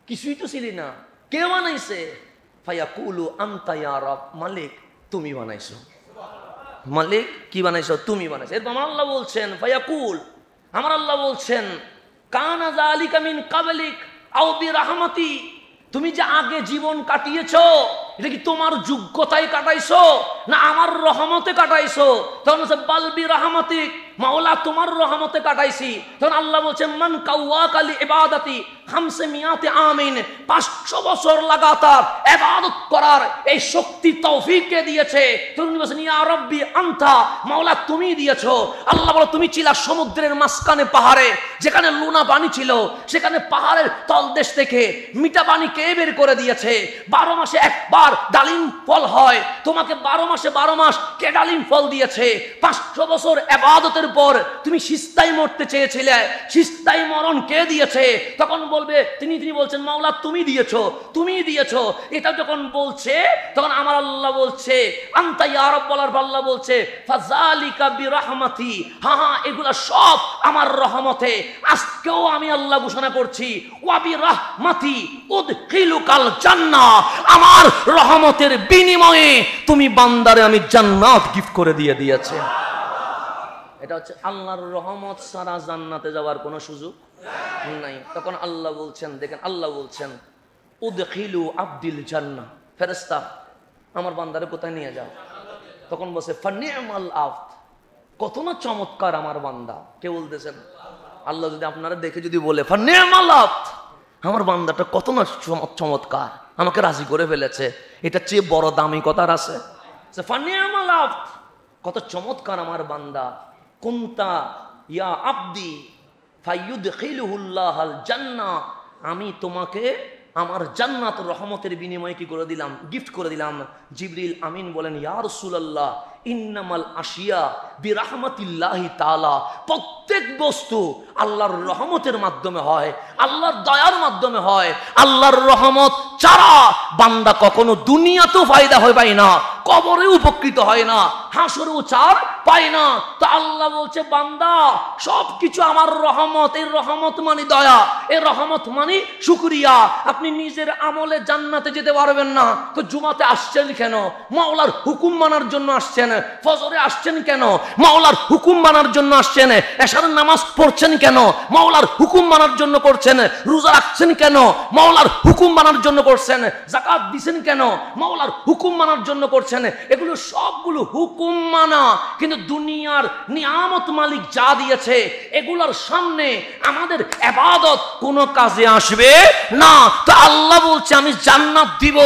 কিছুই তো ছিলি না, কে বানাইছে? ফায়াকুলু আনতা ইয়া রব, মালিক তুমি বানাইছো। মালিক কি বানাইছো? তুমি বানাইছো। এরপর আমার আল্লাহ বলছেন, ফায়াকুল, আমার আল্লাহ বলছেন, কানা যালিকা মিন কাবলিক আও বিরহমাতি, তুমি যে আগে জীবন কাটিয়েছো, এটা কি তোমার যোগ্যতায় কাটাইছো না আমার রহমতে কাটাইছো? তখন বলছে, বাল বিরহমাতিক, মাওলা তোমার রহমতে কাটাইছি। তখন আল্লাহ বলছেন মান কাওয়াকালি ইবাদাতি খামসে মিয়াতে আমিন, 500 বছর লাগাতার ইবাদত করার এই শক্তি তৌফিক কে দিয়েছে? তুমি বলেন ইয়া রব্বি আনতা, মাওলা তুমি দিয়েছো। আল্লাহ বলে তুমি ছিলা সমুদ্রের মাঝখানে পাহাড়ে, যেখানে লুনা পানি ছিল, সেখানে পাহাড়ের তলদেশ থেকে মিঠা পানি কে বের করে দিয়েছে? 12 মাসে একবার ডালিম ফল হয়, তোমাকে 12 মাসে 12 মাস কে ডালিম ফল দিয়েছে? 500 বছর ইবাদতের পর তুমি সিজদায় মরতে চেয়েছিলে, সিজদায় মরণ কে দিয়েছে? তখন বলবে তিনি বলছেন মাওলা তুমি দিয়েছো, তুমি দিয়েছো। এটা যখন বলছে তখন আমার আল্লাহ বলছে আনতা ইয়া রাব্ব, বলার আল্লাহ বলছে ফাযালিকা বিরহমাতি, হ্যাঁ এগুলা সব আমার রহমতে। আজকেও আমি আল্লাহ ঘোষণা করছি ওয়া বিরহমাতি উদখিলুকাল জান্নাহ, আমার রহমতের বিনিময়ে তুমি বান্দারে আমি জান্নাত গিফট করে দিয়েছে। এটা হচ্ছে আল্লাহর রহমত ছাড়া জান্নাতে যাওয়ার কোনো সুযোগ নাই। তখন আল্লাহ বলছেন, দেখেন আল্লাহ বলছেন উদখিলু আব্দিল জান্নাহ, ফেরেশতা আমার বান্দারে কোথায় নিয়ে যাও? তখন বলছে ফানি'মাল আবদ, কত না চমৎকার আমার বান্দা। কে বলতেছেন? আল্লাহ যদি আপনারা দেখে যদি বলে ফানি'মাল আবদ, আমার বান্দাটা কত না চমৎকার, আমাকে রাজি করে ফেলেছে, এটা চেয়ে বড় দামি কথার আছে? ফানি'মাল আবদ, কত চমৎকার আমার বান্দা। কুনতা ইয়া আব্দি ফায়ুদখিলুহুল্লাহুল জান্নাহ, আমি তোমাকে আমার জান্নাত রহমতের বিনিময়ে কি করে দিলাম? গিফট করে দিলাম। জিবরিল আমিন বলেন ইয়া রাসূলুল্লাহ ইন্নামাল আশিয়া বিরহমাতিল্লাহি তাআলা, প্রত্যেক বস্তু আল্লাহর রহমতের মাধ্যমে হয়, আল্লাহর দয়ার মাধ্যমে হয়। আল্লাহর রহমত ছাড়া বান্দা কখনো দুনিয়াতেও ফায়দা হয় পায় না, কবরে উপকৃত হয় না, হাসরে উচার পায় না। তো আল্লাহ বলছে বান্দা সবকিছু আমার রহমত, এই রহমত মানে দয়া, এই রহমত মানে শুকরিয়া। আপনি নিজের আমলে জান্নাতে যেতে পারবেন না, তো জুমাতে আসছেন কেন? মাওলার হুকুম মানার জন্য আসছেন। ফজরে আসছেন কেন? মাওলার হুকুম মানার জন্য আসছেন। এশার নামাজ পড়ছেন কেন? মাওলার হুকুম মানার জন্য করছেন। রোজা রাখছেন কেন? মাওলার হুকুম মানার জন্য করছেন। যাকাত দিবেন কেন? মাওলার হুকুম মানার জন্য করছেন। এগুলো সবগুলো হুকুম মানা। কিন্তু দুনিয়ার নিয়ামত মালিক যা দিয়েছে এগুলোর সামনে আমাদের ইবাদত কোনো কাজে আসবে না। তো আল্লাহ বলছে আমি জান্নাত দিব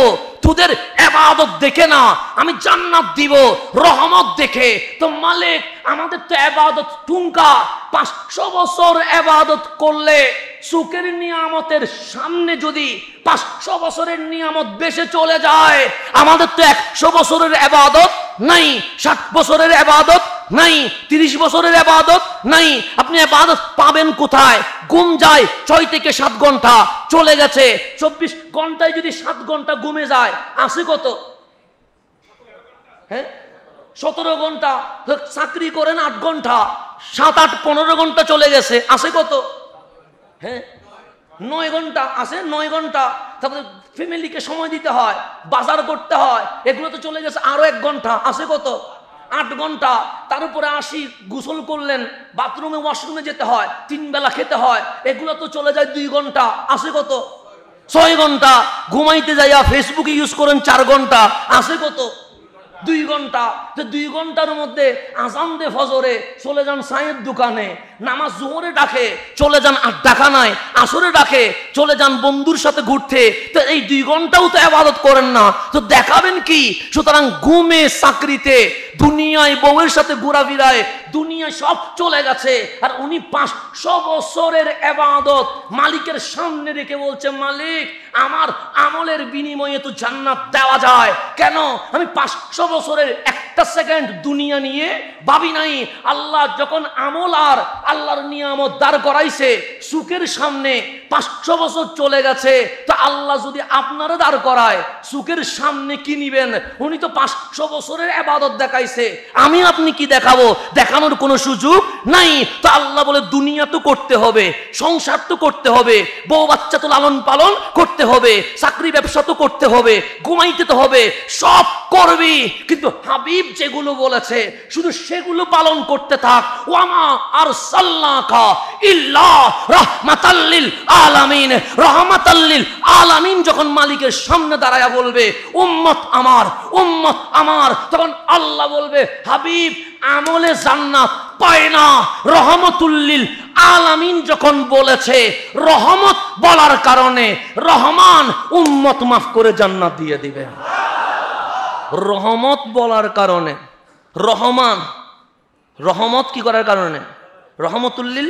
তোদের ইবাদত দেখে না, আমি জান্নাত দিব রহমত দেখে। তো মালিক আমাদের তো ইবাদত টুঙ্কা, 500 বছর ইবাদত করলে সুখের নিয়ামতের সামনে যদি 500 বছরের নিয়ামত বেশি চলে যায়, আমাদের তো 100 বছরের ইবাদত নাই, 60 বছরের ইবাদত নাই, 30 বছরের ইবাদত নাই। আপনি ইবাদত পাবেন কোথায়? ঘুম যায় 6 থেকে 7 ঘন্টা, চলে গেছে 24 ঘন্টায় যদি 7 ঘন্টা ঘুমে যায় আছে কত? হ্যাঁ 17 ঘন্টা। চাকরি করেন 8 ঘন্টা, 7, 8, 15 ঘন্টা চলে গেছে, আছে কত? হ্যাঁ 9 ঘন্টা আছে, 9 ঘন্টা। তারপরে ফ্যামিলিকে সময় দিতে হয়, বাজার করতে হয়, এগুলো তো চলে গেছে আরো 1 ঘন্টা, আছে কত? 8 ঘন্টা। তার উপরে আসি গোসল করলেন, বাথরুমে ওয়াশরুমে যেতে হয়, 3 বেলা খেতে হয়, এগুলো তো চলে যায় 2 ঘন্টা, আছে কত? 6 ঘন্টা। ঘুমাইতে যাইয়া ফেসবুকে ইউজ করেন 4 ঘন্টা, আছে কত? 2 ঘন্টা। তো 2 ঘন্টার মধ্যে আজান দে ফজরে, চলে যান চায়ের দোকানে, নামাজ জোহরে ডাকে, চলে যান আড্ডাখানায়, আসরে ডাকে, চলে যান বন্ধুর সাথে ঘুরতে। তো এই 2 ঘন্টাও তো ইবাদত করেন না, তো দেখাবেন কি? সুতরাং ঘুমে, চাকরিতে, দুনিয়ায় বউয়ের সাথে ঘোরাফেরায়, দুনিয়ায় সব চলে গেছে। আর উনি 500 বছরের ইবাদত মালিকের সামনে রেখে বলছে মালিক আমার আমলের বিনিময়ে তো জান্নাত দেওয়া যায়। কেন? আমি 500 বছরের একটা সেকেন্ড দুনিয়া নিয়ে ভাবি নাই। আল্লাহ যখন আমল আর আল্লাহর নিয়ামত দাঁড় করাইছে সুখের সামনে, 500 বছর চলে গেছে, তো আল্লাহ যদি আপনারা দাঁড় করায় সুখের সামনে কি নিবেন? উনি তো 500 বছরের ইবাদত দেখাইছে, আমি আপনি কি দেখাবো? দেখানোর কোনো সুযোগ নাই। তো আল্লাহ বলে দুনিয়া তো করতে হবে, সংসার তো করতে হবে, বউ বাচ্চা তো লালন পালন করতে হবে, চাকরি ব্যবসা তো করতে হবে, ঘুমাইতে তো হবে, সব করবি। কিন্তু হাবিব যেগুলো বলেছে শুধু সেগুলো পালন করতে থাক। ওয়ামা আরসালনাকা ইল্লা রাহমাতাল লিল আলামিন। রাহমাতাল লিল আলামিন যখন মালিকের সামনে দাঁড়ায়া বলবে উম্মত আমার, উম্মত আমার, তখন আল্লাহ বলবে হাবিব আমলে জান্নাত, পায় না। রহমতুল্লিল আলামিন যখন বলেছে, রহমত বলার কারণে রহমান উম্মত মাফ করে জান্নাত দিয়ে দিবে। রহমত বলার কারণে রহমান, রহমত কি করার কারণে? রহমতুল্লিল,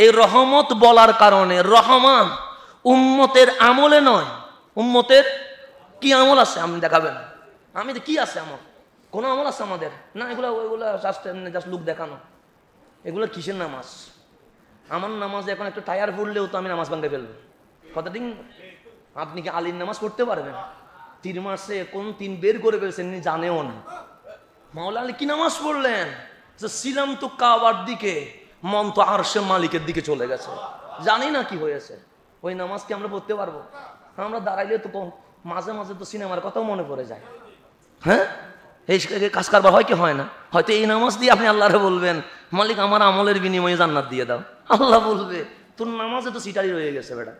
এই রহমত বলার কারণে রহমান উম্মতের আমলে নয়। উম্মতের কি আমল আছে আপনি দেখাবেন? আমি কি আছে আমল? কোন আমল আছে আমাদের? না, এগুলো ওইগুলো জাস্ট লুক দেখানো। এগুলো কিসের নামাজ? আমার নামাজ এখন একটা টায়ার পড়লেও তো আমি নামাজ ভাঙতে ফেলবো। কথা ঠিক? আপনি কি আলীর নামাজ পড়তে পারবেন? 3 মাসে কোন 3 বের করে ফেলছেন জানেও না। মাওলা আলী কি নামাজ পড়লেন? ছিলাম তো কাবার দিকে, মন তো আরশের মালিকের দিকে চলে গেছে, জানি না কি হয়েছে। ওই নামাজ কি আমরা পড়তে পারবো? আমরা দাঁড়াইলে তো মাঝে মাঝে তো সিনেমার কথাও মনে পড়ে যায়। হ্যাঁ, এই কাজ কারবার হয় কি হয় না? হয়তো এই নামাজ দিয়ে আপনি আল্লাহরে বলবেন, মালিক আমার আমলের বিনিময়ে জান্নাত দিয়ে দাও। আল্লাহ বলবে, তোর নামাজে তো সিটারি রয়ে গেছে বেটা,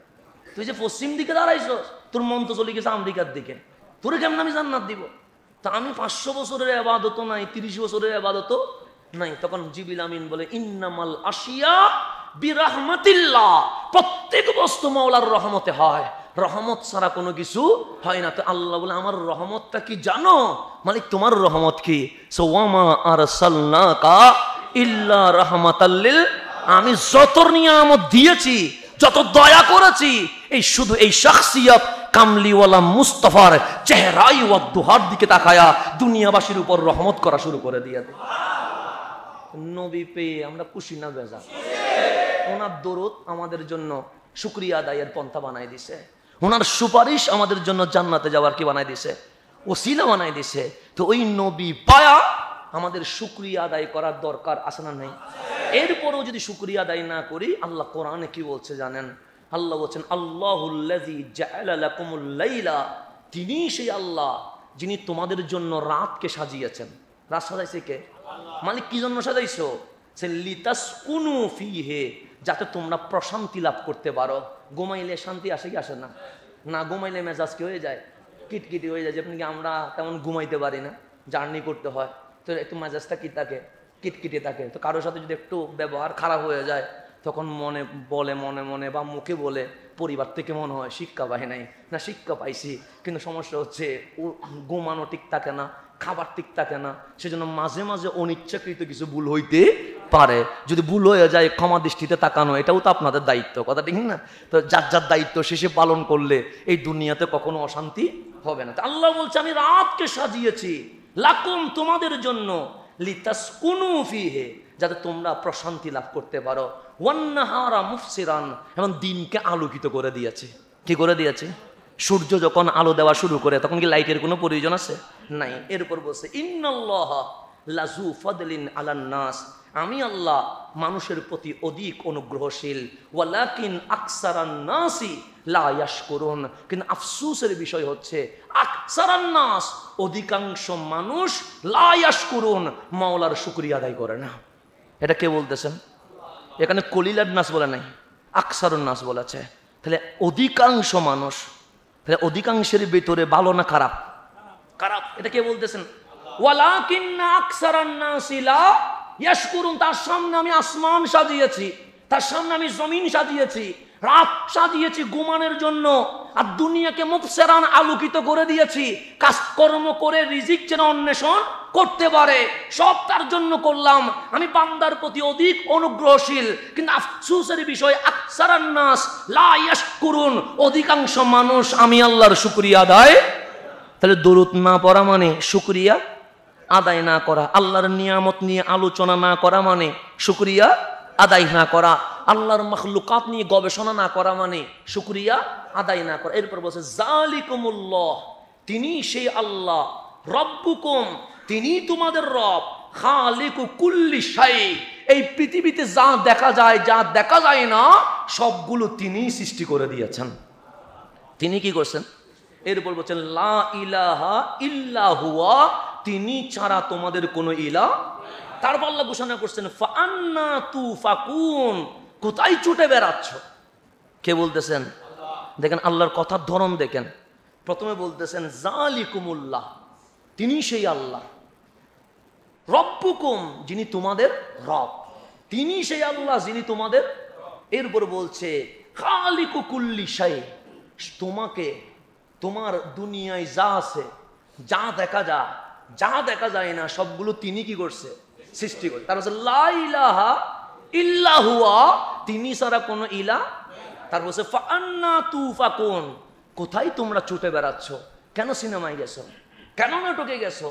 তুই যে পশ্চিম দিকে দাঁড়াইছ, তোর মন তো চলে গেছে আমেরিকার দিকে, তোরে কেমন আমি জান্নাত দিব? তা আমি 500 বছরের ইবাদত নাই, 30 বছরের ইবাদত নাই। তখন জিবরিল আমিন বলে, ইন্নামাল আশিয়া বিরাহমাতিল্লাহ, প্রত্যেক বস্তু মাওলার রহমতে হয়, রহমত ছাড়া কোনো কিছু হয় না। তো আল্লাহ বলে, আমার রহমতটা কি জানো? মালিক তোমার রহমত কি? ওয়ামা আরসালনাকা ইল্লা রাহমাতাল লিল, আমি যত নিয়ামত দিয়েছি, যত দয়া করেছি, এই শুধু এই শাখসিয়ত কামলিওয়ালা মুস্তাফার চেহারাই ওয়া দুহার দিকে তাকায়া দুনিয়াবাসীর উপর রহমত করা শুরু করে দিয়েছে। নবী পেয়ে আমরা খুশি না বেজা? ওনার দরুদ আমাদের জন্য শুকরিয়া আদায়ের পন্থা বানাই দিছে। ওনার সুপারিশ আমাদের জন্য জান্নাতে যাওয়ার কি বানাই দিছে? ওসিলা বানাই দিছে। তো ওই নবী পায়া আমাদের শুকরিয়া আদায় করার দরকার আছে না নেই? এরপরও যদি শুকরিয়া আদায় না করি, আল্লাহ কোরআনে কি বলছে জানেন? আল্লাহ বলছেন, আল্লাহুল্লাযী জাআলা লাকুমুল লাইলা, তিনি সেই আল্লাহ যিনি তোমাদের জন্য রাতকে সাজিয়েছেন। রাত সাজাইছে কে? মালিক কি জন্য সাজাইছো? সে লিতাসকুনু ফিহে, যাতে তোমরা প্রশান্তি লাভ করতে পারো। ঘুমাইলে শান্তি আসে কি আসে না? না ঘুমাইলে মেজাজ কি হয়ে যায়? কিটকিটি হয়ে যায়। যেমন কি আমরা তেমন ঘুমাইতে পারি না, জার্নি করতে হয়, তো একটু মেজাজটা কি থাকে? কিটকিটে থাকে। তো কারোর সাথে যদি একটু ব্যবহার খারাপ হয়ে যায়, তখন মনে বলে, মনে মনে বা মুখে বলে, পরিবার থেকে মনে হয় শিক্ষা পাই নাই, না শিক্ষা পাইছি, কিন্তু সমস্যা হচ্ছে ঘুমানো ঠিক থাকে না, খাবার ঠিক থাকে না, সেজন্য মাঝে মাঝে অনিচ্ছাকৃত কিছু ভুল হইতে পারে। যদি ভুল হয়ে যায়, ক্ষমা দৃষ্টিতে তাকানো, এটাও তো আপনাদের দায়িত্ব, কথা ঠিক না? তো যার যার দায়িত্ব শেষে পালন করলে এই দুনিয়াতে কখনো অশান্তি হবে না। আল্লাহ বলছে, আমি রাতকে সাজিয়েছি লাকুম, তোমাদের জন্য, লিতাসকুনু ফিহে, যাতে তোমরা প্রশান্তি লাভ করতে পারো, ওয়ান্নাহারা মুফসিরান, এবং দিনকে আলোকিত করে দিয়েছে। কি করে দিয়েছে? সূর্য যখন আলো দেওয়া শুরু করে, তখন কি লাইটের কোনো প্রয়োজন আছে? নাই। এরপর বলছে, ইন্নাল্লাহা লাযু ফাদলিন আলান নাস, আমি আল্লাহ মানুষের প্রতি অধিক অনুগ্রহশীল, ওয়ালাকিন আকসারান নাসি লা ইয়াশকুরুন, কিন্তু আফসোসের বিষয় হচ্ছে আকসারান নাস, অধিকাংশ মানুষ লা ইয়াশকুরুন, মাওলার শুকরিয়া আদায় করে না। এটা কে বলতেছেন? এখানে কলিলার নাস বলে নাই, আকসারুন নাস বলেছে। তাহলে অধিকাংশ মানুষ, তাহলে অধিকাংশের ভিতরে ভালো না খারাপ? খারাপ। এটা কে বলতেছেন? ওয়ালাকিন্না আকসারান নাসি লা ইয়াশকুরুন, তার সামনে আমি আসমান সাজিয়েছি, তার সামনে আমি জমিন সাজিয়েছি, রাত সাজিয়েছি ঘুমানোর জন্য, আর দুনিয়াকে মুফসিরান আলোকিত করে দিয়েছি, কাজকর্ম করে রিজিক যেন অন্বেষণ করতে পারে, সব তার জন্য করলাম। আমি বান্দার প্রতি অধিক অনুগ্রহশীল, কিন্তু আফসোসের বিষয় আকসারান নাস লা ইয়াশকুরুন, অধিকাংশ মানুষ আমি আল্লাহর শুকরিয়া আদায়। তাহলে দরুদ না পড়া মানে শুকরিয়া আদায় না করা, আল্লাহর নিয়ামত নিয়ে আলোচনা না করা মানে শুকরিয়া আদায় না করা, আল্লাহর মাখলুকাত নিয়ে গবেষণা না করা মানে শুকরিয়া আদায় না করা। এরপর বলছে, জালিকুমুল্লাহ, তিনি সেই আল্লাহ, রব্বুকুম, তিনি তোমাদের রব, খালিকু কুল্লি শাই, এই পৃথিবীতে যা দেখা যায়, যা দেখা যায় না, সবগুলো তিনি সৃষ্টি করে দিয়েছেন। তিনি কি করছেন? এরপর বলছেন, লা ইলাহা ইল্লা হুয়া, তিনি ছাড়া তোমাদের কোনো ইলাহ। তারপর আল্লাহ ঘোষণা করছেন, ফাআন্না তুফাকুন, কোথায় ছুটে বেড়াচ্ছ? কে বলতেছেন? দেখেন আল্লাহর কথার ধরন দেখেন। প্রথমে বলতেছেন জালিকুমুল্লাহ, তিনি সেই আল্লাহ। রব্বুকুম, যিনি তোমাদের রব, তিনি সেই আল্লাহ যিনি তোমাদের। এরপর বলছে খালিকু কুল্লি শাই, তোমাকে তোমার দুনিয়ায় যা আছে, যা দেখা যায়, যা দেখা যায় না, সবগুলো তিনি কি করছে? সৃষ্টি করে। তার হচ্ছে লা ইলাহা ইল্লা হুয়া, তিনি ছাড়া কোনো ইলাহ। তার বলছে ফাআন্না তুফাকুন, কোথায় তোমরা ছুটে বেড়াচ্ছ? কেন সিনেমায় গেছো? কেন নাটকে গেছো?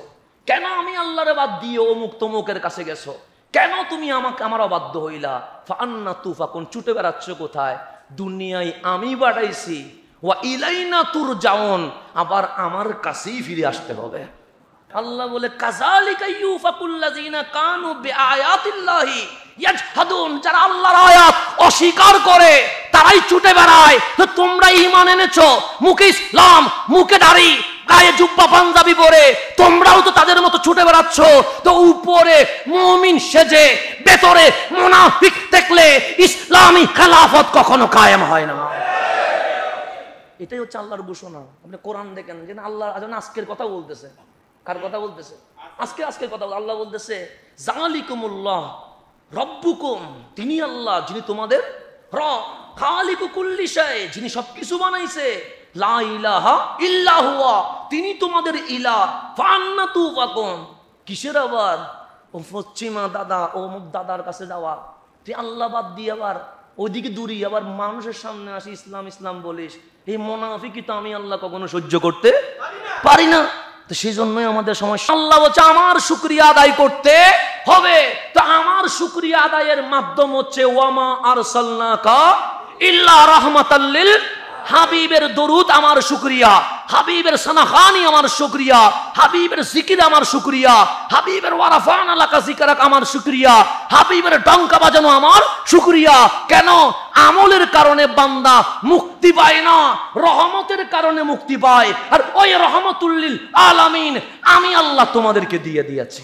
কেন আমি আল্লাহরে বাদ দিয়ে অমুক তমুকের কাছে গেছো? কেন তুমি আমাকে আমার অবাধ্য হইলা? ফাআন্না তুফাকুন, ছুটে বেড়াচ্ছ কোথায়? দুনিয়ায় আমি বাড়াইছি, ওয়া ইলাইনা তুরজাউন, আবার আমার কাছেই ফিরে আসতে হবে। আল্লাহ বলে কাযালিকা ইউফাকুল্লাযিনা কানু বিআয়াতিল্লাহি ইয়াজহাদুন, যারা আল্লাহর আয়াত অস্বীকার করে তারাই ছুটে বেড়ায়। তো তোমরা ঈমান এনেছো, মুখে ইসলাম, মুখে দাড়ি, গায়ে জুব্বা পাঞ্জাবি পরে, তোমরাও তো তাদের মতো ছুটে বেড়াচ্ছ। তো উপরে মুমিন সেজে ভেতরে মুনাফিক দেখলে ইসলামী খেলাফত কখনো কায়েম হয় না। এটাই হচ্ছে আল্লাহর ঘোষণা। আপনি কোরআন দেখেন যে আল্লাহ আজকের কথা বলতেছে। কার কথা বলতেছে? আজকের কথা। আল্লাহ বলতেছে জালিকুমুল্লাহ রব্বুকুম, তিনি আল্লাহ যিনি তোমাদের রব, খালিকু কুল্লি শাই, যিনি সবকিছু বানাইছে, লা ইলাহা ইল্লা হুয়া, তিনি তোমাদের ইলাহ, ফাআন্না তুফাকুন। কিসের আবার ও পশ্চিমা দাদা, ও মুক দাদার কাছে যাওয়া, তুই আল্লাহ বাদ দিয়ে আবার ওইদিকে দূরি, আবার মানুষের সামনে আসি ইসলাম ইসলাম বলিস, এই মুনাফিকি তো আমি আল্লাহ কখনো সহ্য করতে পারি না। তো সেই জন্যই আমাদের সমস্যা। আল্লাহ বলছে আমার শুকরিয়া আদায় করতে হবে। তো আমার শুকরিয়া আদায়ের মাধ্যম হচ্ছে ওয়ামা আরসালনাকা ইল্লা রাহমাতাল লিল, হাবিবের দরুদ আমার শুকরিয়া, হাবিবের সানাখানি আমার শুকরিয়া, হাবিবের জিকির আমার শুকরিয়া, হাবিবের ওয়ারাফানা লাকা যিকরাক আমার শুকরিয়া, হাবিবের ডঙ্কা বাজানো আমার শুকরিয়া। কেন? আমলের কারণে বান্দা মুক্তি পায় না, রহমতের কারণে মুক্তি পায়। আর ওই রহমতুল লিল আলামিন আমি আল্লাহ তোমাদেরকে দিয়ে দিয়েছি।